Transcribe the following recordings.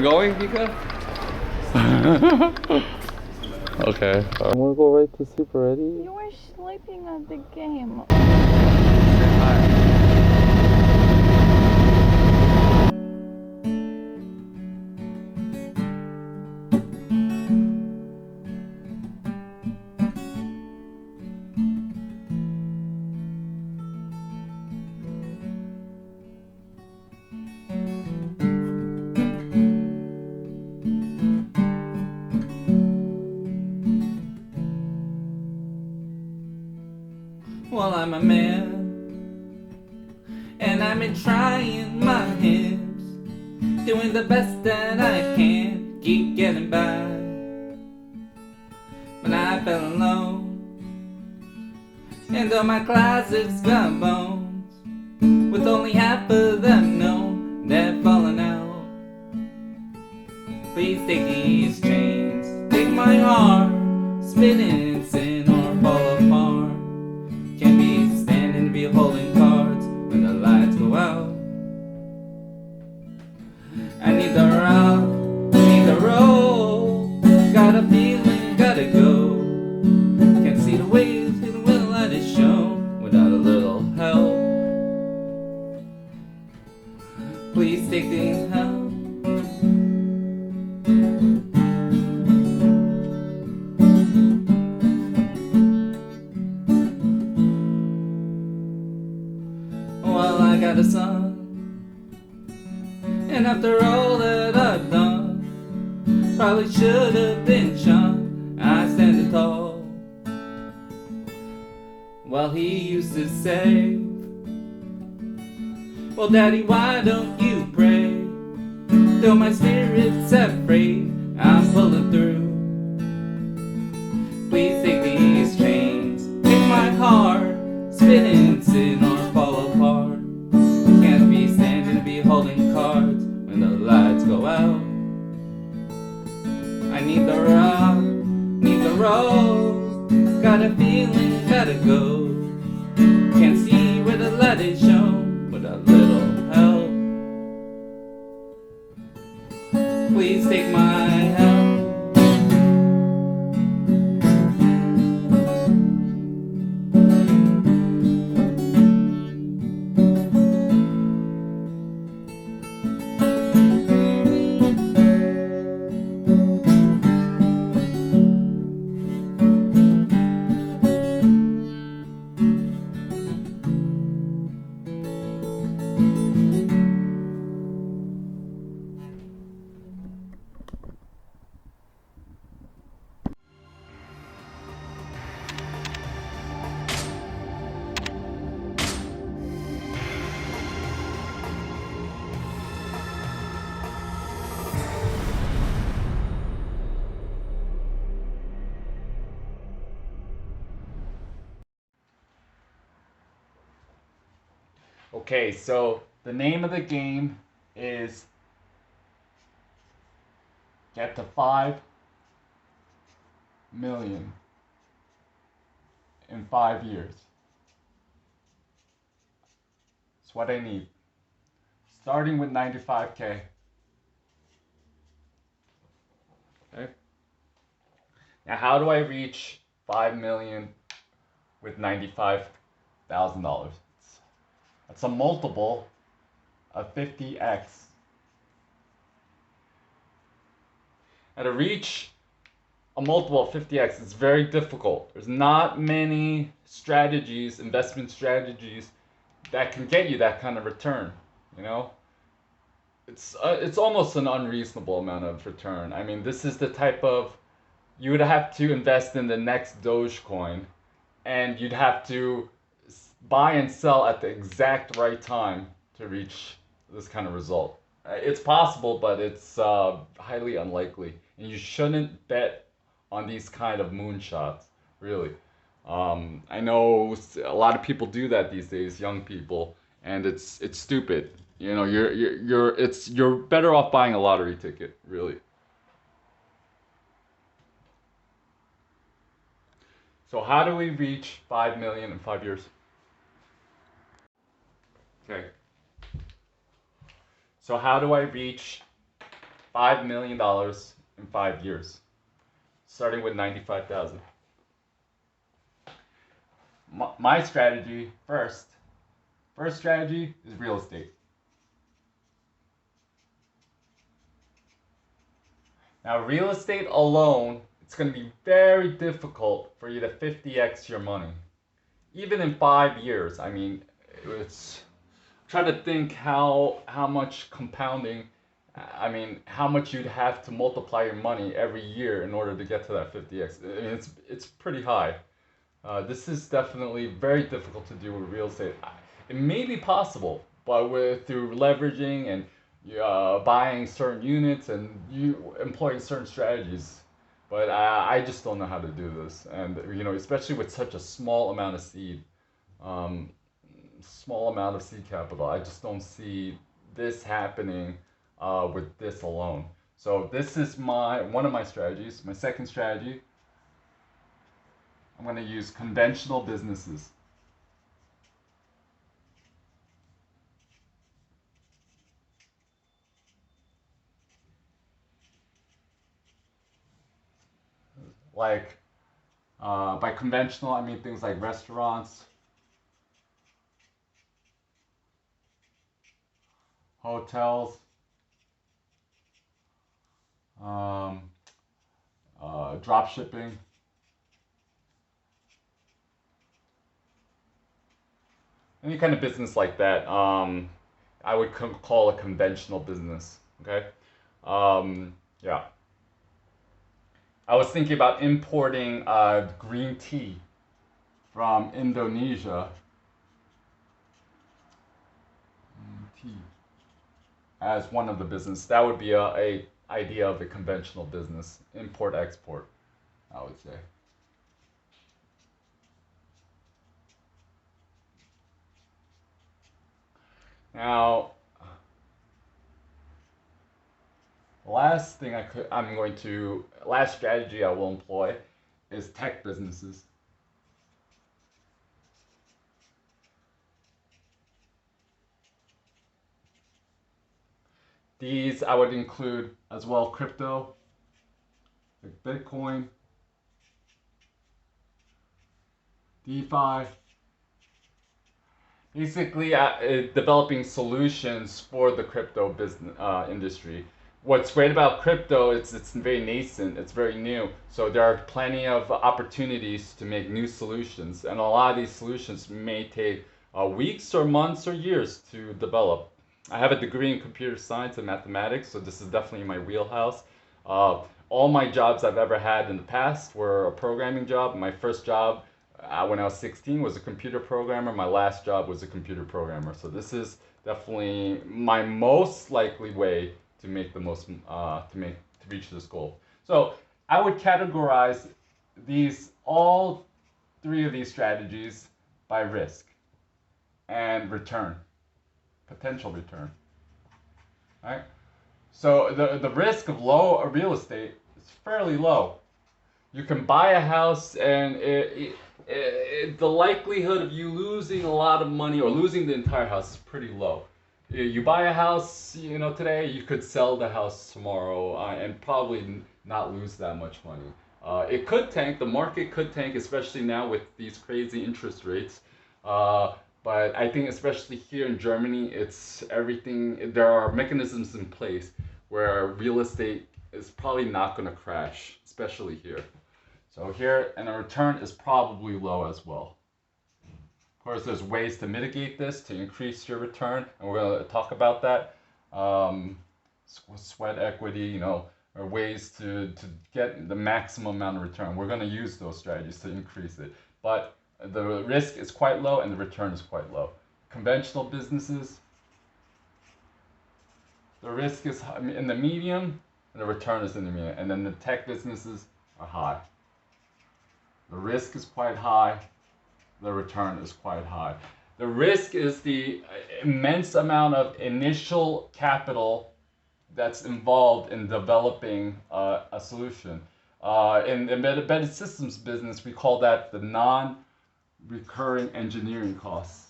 we're going, Pika? Okay. I'm gonna go right to sleep already. You were sleeping at the game. Well, I'm a man, and I've been trying my hands, doing the best that I can, keep getting by. But I fell alone, and all my closets got bones, with only half of them known, they're falling out. Please take these chains, take my heart, spin it in sin or fall apart. Can't be standing to be holding cards when the lights go out. I need the rock, need the roll, got a feeling, gotta go. Can't see the waves, it will let it show without a little help. Please take these help. Well, I got a son, and after all that I've done, probably should have been shunned. I stand tall. Well, he used to say, well, Daddy, why don't you pray? Though my spirit's afraid, I'm pulling through. Please take these chains, take my heart, spin in sin or fall apart. Can't be standing to be holding cards when the lights go out. I need the rock, need the roll, got a feeling, gotta go. Can't see where the light is shown with a little help. Please take my help. Okay, so the name of the game is get to 5 million in 5 years. That's what I need. Starting with 95K. Okay. Now, how do I reach 5 million with $95,000? That's a multiple of 50x. Now, to reach a multiple of 50x, it's very difficult. There's not many strategies, investment strategies, that can get you that kind of return. You know, it's almost an unreasonable amount of return. I mean, this is the type of, you would have to invest in the next Dogecoin, and you'd have to buy and sell at the exact right time to reach this kind of result. It's possible, but it's highly unlikely, and you shouldn't bet on these kind of moonshots, really. I know a lot of people do that these days, young people, and it's stupid. You know, you're better off buying a lottery ticket, really. So how do we reach 5 million in 5 years? Okay. So how do I reach $5 million in 5 years, starting with 95,000. My strategy first strategy is real estate. Now, real estate alone, it's going to be very difficult for you to 50x your money. Even in 5 years, I mean, it's try to think how much compounding, I mean, how much you'd have to multiply your money every year in order to get to that 50x. I mean, it's pretty high. This is definitely very difficult to do with real estate. It may be possible, but through leveraging and buying certain units and you employing certain strategies. But I just don't know how to do this, and especially with such a small amount of seed, um, small amount of seed capital, I just don't see this happening with this alone. So this is one of my strategies. My second strategy, I'm going to use conventional businesses. Like, by conventional, I mean things like restaurants, hotels, um, drop shipping, any kind of business like that. I would call a conventional business. Okay. Yeah. I was thinking about importing green tea from Indonesia. Tea as one of the business. That would be a idea of a conventional business, import export, I would say. Now, last strategy I will employ is tech businesses. These I would include as well crypto, like Bitcoin, DeFi, basically developing solutions for the crypto business industry. What's great about crypto is it's very nascent, it's very new, so there are plenty of opportunities to make new solutions, and a lot of these solutions may take weeks or months or years to develop. I have a degree in computer science and mathematics, so this is definitely my wheelhouse. All my jobs I've ever had in the past were a programming job. My first job when I was 16 was a computer programmer. My last job was a computer programmer. So this is definitely my most likely way to make the most to reach this goal. So I would categorize all three of these strategies by risk and return, potential return. All right. So the risk of low real estate is fairly low. You can buy a house, and the likelihood of you losing a lot of money or losing the entire house is pretty low. You buy a house, today, you could sell the house tomorrow and probably not lose that much money. It could tank. The market could tank, especially now with these crazy interest rates. But I think especially here in Germany, it's everything. There are mechanisms in place where real estate is probably not going to crash, especially here. So here, and the return is probably low as well. Of course, there's ways to mitigate this to increase your return, and we're going to talk about that. Sweat equity, or ways to get the maximum amount of return. We're going to use those strategies to increase it. But the risk is quite low and the return is quite low. Conventional businesses, the risk is in the medium and the return is in the medium. And then the tech businesses are high. The risk is quite high, the return is quite high. The risk is the immense amount of initial capital that's involved in developing a solution. In the embedded systems business, we call that the non-recurring engineering costs.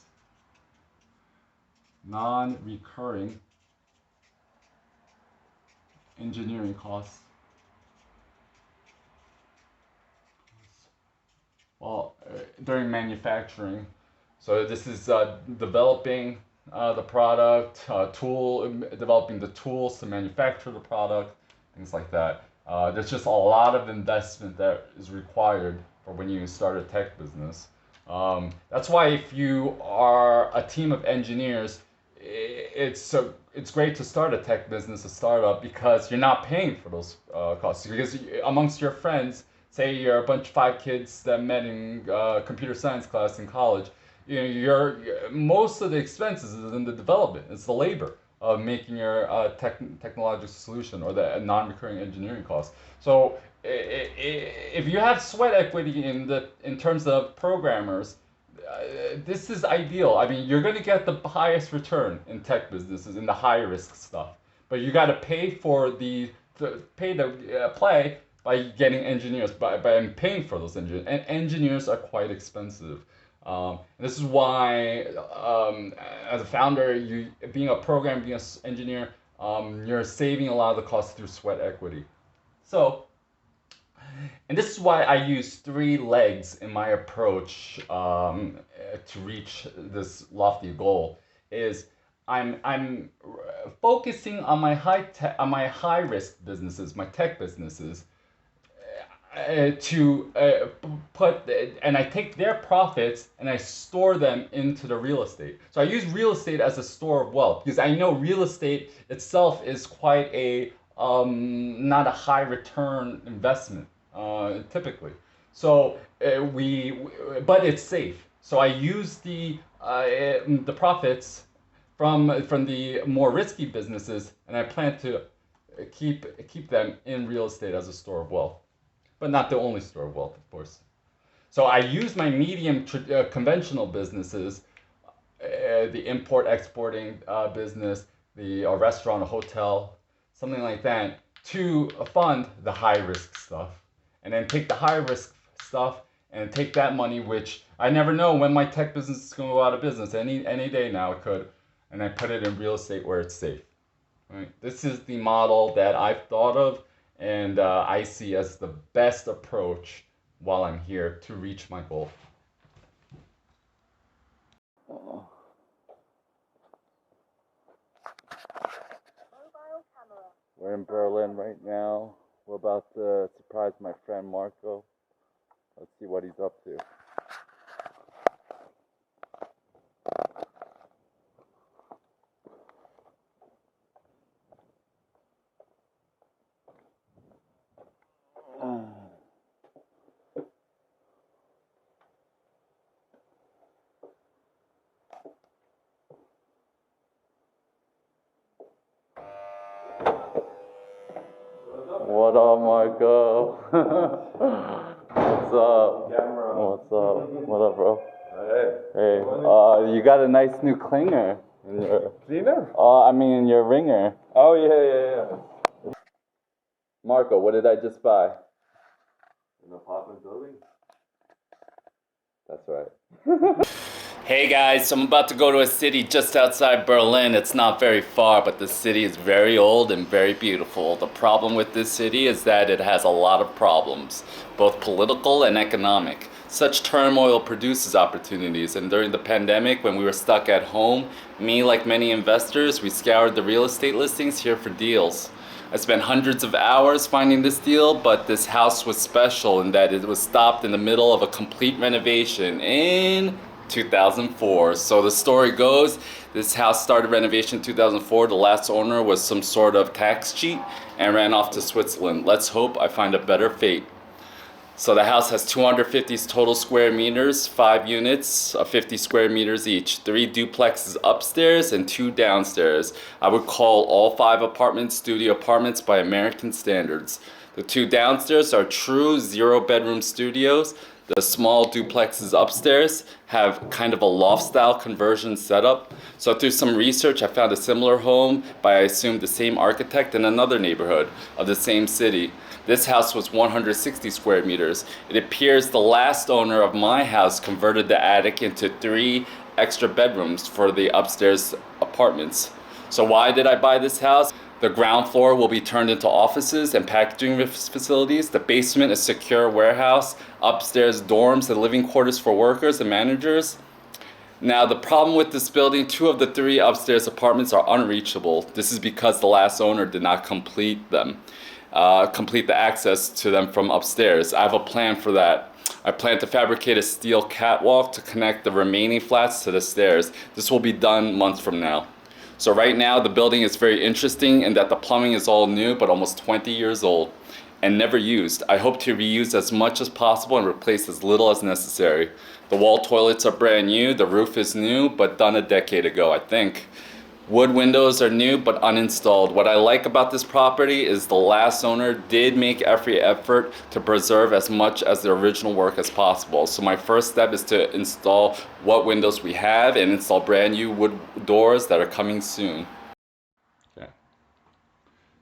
Non-recurring engineering costs. Well, during manufacturing. So this is developing the product, developing the tools to manufacture the product, things like that. There's just a lot of investment that is required for when you start a tech business. That's why if you are a team of engineers, it's great to start a tech business, a startup, because you're not paying for those costs. Because amongst your friends, say you're a bunch of 5 kids that met in computer science class in college, most of the expenses is in the development. It's the labor of making your technological solution or the non-recurring engineering costs. So if you have sweat equity in terms of programmers, this is ideal. I mean, you're going to get the highest return in tech businesses in the high risk stuff, but you got to pay for pay to play by getting engineers, by paying for those engineers. And engineers are quite expensive. This is why, as a founder, being a programmer, being an engineer, you're saving a lot of the costs through sweat equity. So, and this is why I use 3 legs in my approach to reach this lofty goal. Is I'm focusing on my high risk businesses, my tech businesses, to put, and I take their profits and I store them into the real estate. So I use real estate as a store of wealth because I know real estate itself is quite a not a high return investment typically. So but it's safe. So I use the profits from the more risky businesses, and I plan to keep them in real estate as a store of wealth. But not the only store of wealth, of course. So I use my medium conventional businesses, the import-exporting business, the restaurant, a hotel, something like that, to fund the high-risk stuff. And then take the high-risk stuff and take that money, which I never know when my tech business is going to go out of business. Any day now it could. And I put it in real estate where it's safe. Right? This is the model that I've thought of and I see as the best approach while I'm here to reach my goal. We're in Berlin right now. We're about to surprise my friend Marco. Let's see what he's up to. What up, Marco? What's up? What's up? What up, bro? Hey. You got a nice new clinger. Cleaner? I mean, your ringer. Oh, yeah. Marco, what did I just buy? An apartment building? That's right. Hey guys, so I'm about to go to a city just outside Berlin. It's not very far, but the city is very old and very beautiful. The problem with this city is that it has a lot of problems, both political and economic. Such turmoil produces opportunities, and during the pandemic, when we were stuck at home, me, like many investors, we scoured the real estate listings here for deals. I spent hundreds of hours finding this deal, but this house was special in that it was stopped in the middle of a complete renovation in 2004. So the story goes, this house started renovation in 2004. The last owner was some sort of tax cheat and ran off to Switzerland. Let's hope I find a better fate. So the house has 250 total square meters, 5 units of 50 square meters each, 3 duplexes upstairs and 2 downstairs. I would call all 5 apartments studio apartments by American standards. The 2 downstairs are true 0-bedroom studios. The small duplexes upstairs have kind of a loft-style conversion setup. So through some research, I found a similar home by, I assume, the same architect in another neighborhood of the same city. This house was 160 square meters. It appears the last owner of my house converted the attic into 3 extra bedrooms for the upstairs apartments. So why did I buy this house? The ground floor will be turned into offices and packaging facilities. The basement is secure warehouse. Upstairs, dorms and living quarters for workers and managers. Now, the problem with this building, 2 of the 3 upstairs apartments are unreachable. This is because the last owner did not complete them, complete the access to them from upstairs. I have a plan for that. I plan to fabricate a steel catwalk to connect the remaining flats to the stairs. This will be done months from now. So right now, the building is very interesting in that the plumbing is all new, but almost 20 years old and never used. I hope to reuse as much as possible and replace as little as necessary. The wall toilets are brand new, the roof is new, but done a decade ago, I think. Wood windows are new, but uninstalled. What I like about this property is the last owner did make every effort to preserve as much as the original work as possible. So my first step is to install what windows we have and install brand new wood doors that are coming soon. Okay.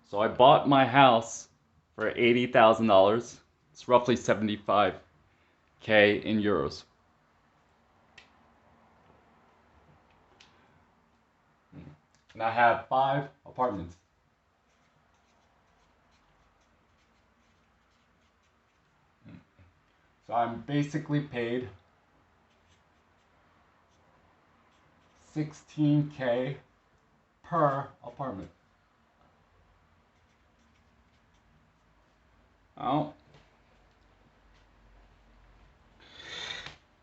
So I bought my house for $80,000. It's roughly 75K in euros. And I have 5 apartments. So I'm basically paid 16K per apartment. Oh.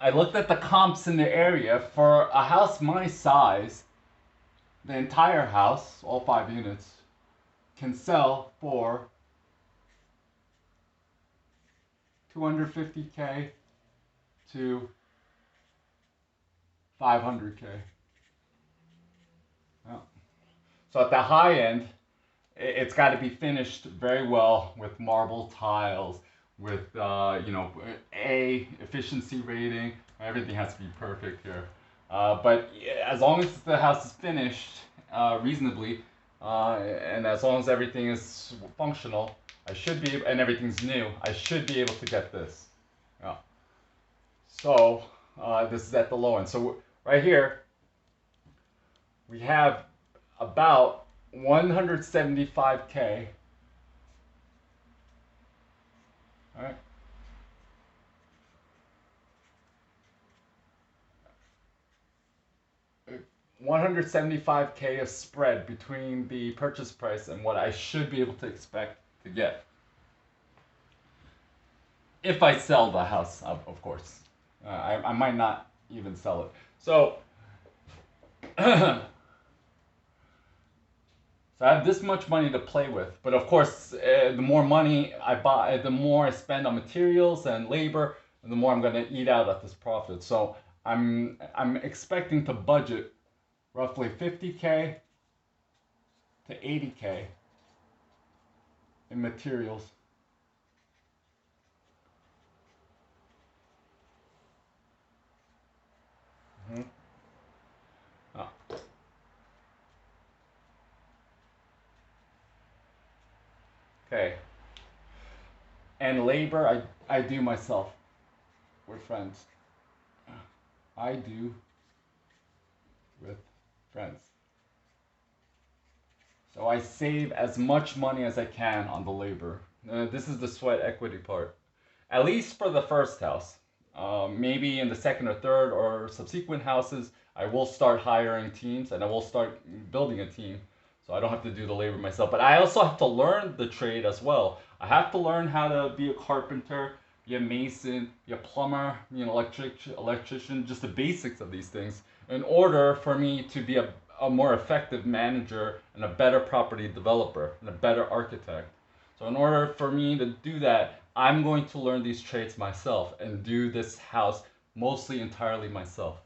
I looked at the comps in the area for a house my size. The entire house, all 5 units, can sell for 250K to 500K. Yeah. So at the high end, it's got to be finished very well with marble tiles, with A efficiency rating. Everything has to be perfect here. But as long as the house is finished reasonably, and as long as everything is functional, I should be, and everything's new, I should be able to get this. Yeah. So this is at the low end. So right here, we have about 175K. All right. 175K of spread between the purchase price and what I should be able to expect to get. If I sell the house, of course. I might not even sell it. So, so I have this much money to play with. But of course, the more money I buy, the more I spend on materials and labor, and the more I'm going to eat out at this profit. So I'm expecting to budget roughly 50K to 80K in materials. Mm-hmm. Oh. Okay. And labor, I do myself. We're friends. I do with friends. So I save as much money as I can on the labor. This is the sweat equity part. At least for the first house. Maybe in the second or third or subsequent houses, I will start hiring teams and I will start building a team. So I don't have to do the labor myself. But I also have to learn the trade as well. I have to learn how to be a carpenter, be a mason, be a plumber, be an electrician, just the basics of these things in order for me to be a more effective manager and a better property developer and a better architect. So in order for me to do that, I'm going to learn these traits myself and do this house mostly entirely myself.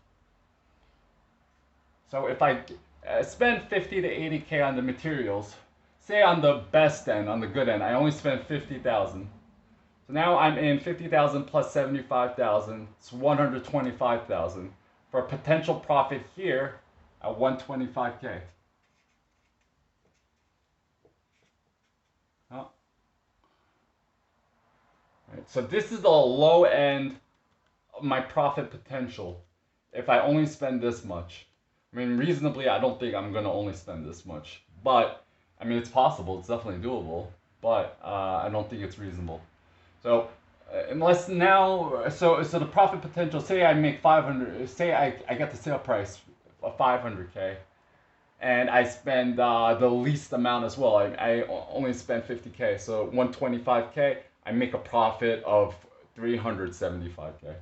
So if I spend 50 to 80K on the materials, say on the best end, on the good end, I only spend 50,000. So now I'm in 50,000 plus 75,000, it's 125,000 for a potential profit here at 125K. Oh. Right. So this is the low end of my profit potential if I only spend this much. I mean, reasonably, I don't think I'm going to only spend this much. But I mean, it's possible. It's definitely doable, but I don't think it's reasonable. So unless now, so the profit potential. Say I make 500. Say I get the sale price of 500K, and I spend the least amount as well. I only spend 50K, so 125K. I make a profit of 375K.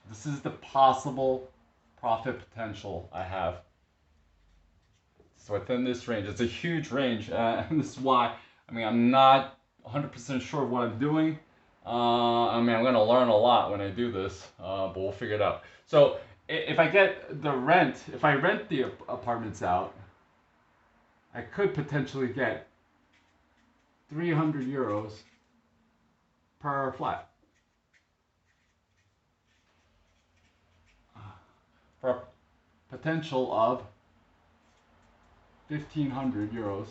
This is the possible profit potential I have. So within this range, it's a huge range, and this is why. I mean, I'm not 100% sure what I'm doing. I mean, I'm gonna learn a lot when I do this, but we'll figure it out. So if I get the rent, if I rent the apartments out, I could potentially get 300 euros per flat for a potential of 1,500 euros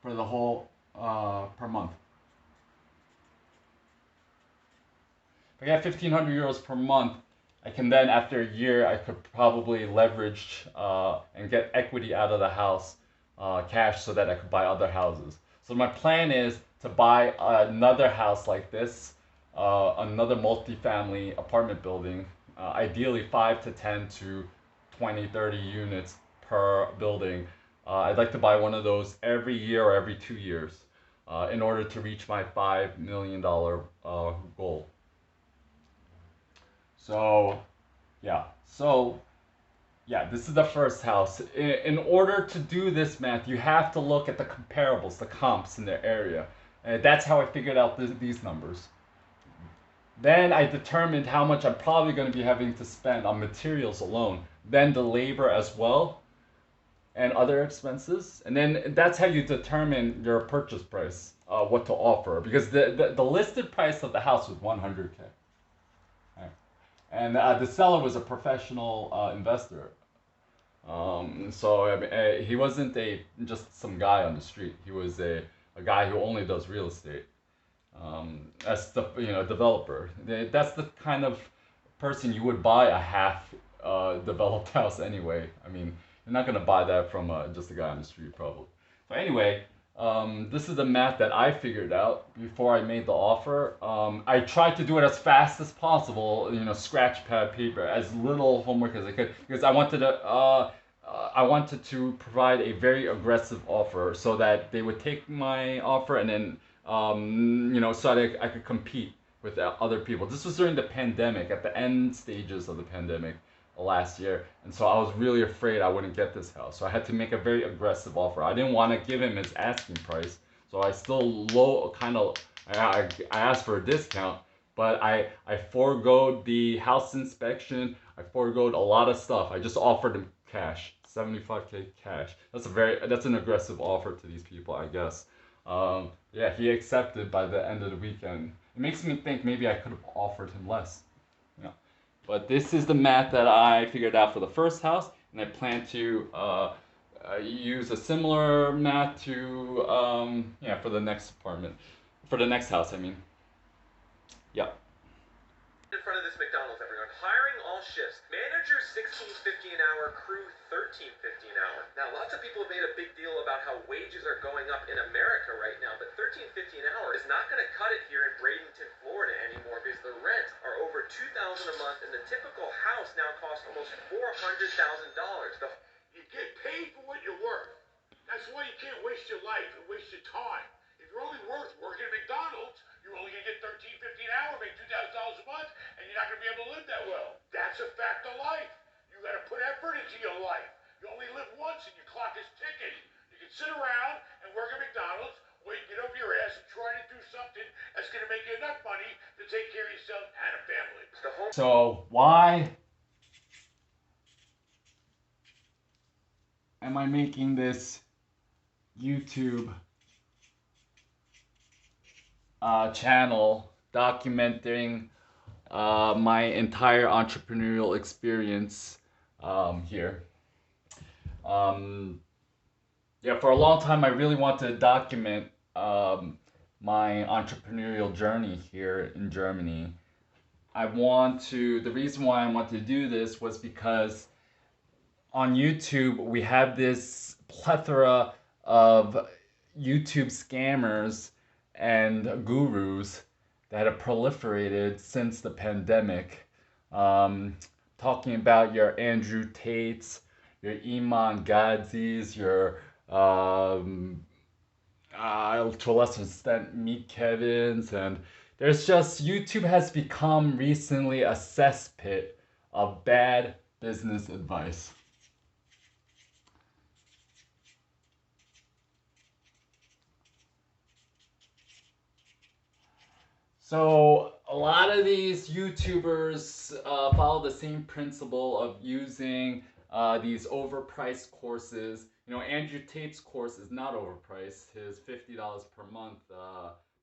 for the whole per month. If I get 1,500 euros per month, I can then, after a year, I could probably leverage and get equity out of the house, cash, so that I could buy other houses. So my plan is to buy another house like this, another multifamily apartment building, ideally 5 to 10 to 20, 30 units per building. I'd like to buy one of those every year or every 2 years in order to reach my $5 million goal. So, yeah. So, yeah, this is the first house. In order to do this math, you have to look at the comparables, the comps in their area. And that's how I figured out these numbers. Then I determined how much I'm probably going to be having to spend on materials alone, then the labor as well, and other expenses. And then that's how you determine your purchase price, what to offer. Because the listed price of the house was 100K. Right? And the seller was a professional investor. So I mean, he wasn't just some guy on the street. He was a guy who only does real estate. As the developer. That's the kind of person you would buy a half developed house anyway. I mean, you're not gonna buy that from just a guy on the street probably. So anyway, this is the math that I figured out before I made the offer. I tried to do it as fast as possible, scratch pad paper, as little homework as I could, because I wanted to provide a very aggressive offer so that they would take my offer and then so that I could compete with other people. This was during the pandemic, at the end stages of the pandemic last year, and so I was really afraid I wouldn't get this house. So I had to make a very aggressive offer. I didn't want to give him his asking price, so I still I asked for a discount, but I foregoed the house inspection. I foregoed a lot of stuff. I just offered him cash, 75K cash. That's an aggressive offer to these people, I guess. Yeah, he accepted by the end of the weekend. It makes me think maybe I could have offered him less. But this is the math that I figured out for the first house, and I plan to use a similar math to for the next apartment, for the next house. I mean, yeah. In front of this McDonald's, everyone. Hiring all shifts. Managers $16.50 an hour, crew $13.50 an hour. Now, lots of people have made a big deal about how wages are going up in America right now, but $13.50 an hour is not going to cut it here in Bradenton, Florida anymore, because the rents are over $2,000 a month, and the typical house now costs almost $400,000. You get paid for what you're worth. That's why you can't waste your life and waste your time. If you're only worth working at McDonald's, you're only going to get $13.50 an hour, make $2,000 a month, and you're not going to be able to live that well. That's a fact of life. You got to put effort into your life. You only live once and your clock is ticking. You can sit around and work at McDonald's, wait, get over your ass and try to do something that's going to make you enough money to take care of yourself and a family. So why am I making this YouTube channel documenting my entire entrepreneurial experience here? Yeah, for a long time I really wanted to document my entrepreneurial journey here in Germany. The reason why I wanted to do this was because on YouTube, we have this plethora of YouTube scammers and gurus that have proliferated since the pandemic. Talking about your Andrew Tates, your Iman Gadzis, your to a lesser extent Meet Kevin's, and there's just YouTube has become recently a cesspit of bad business advice. So a lot of these YouTubers follow the same principle of using these overpriced courses. You know, Andrew Tate's course is not overpriced. His $50 per month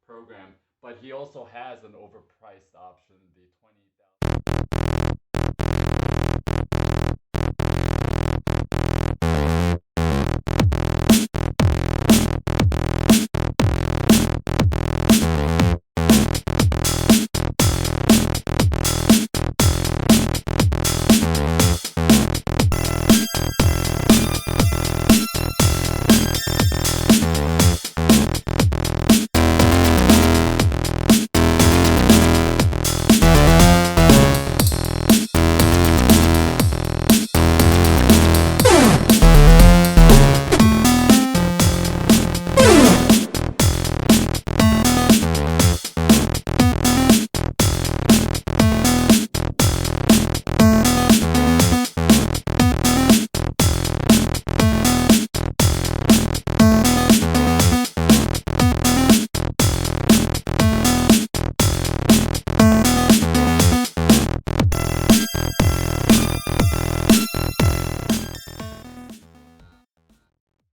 program, but he also has an overpriced option, the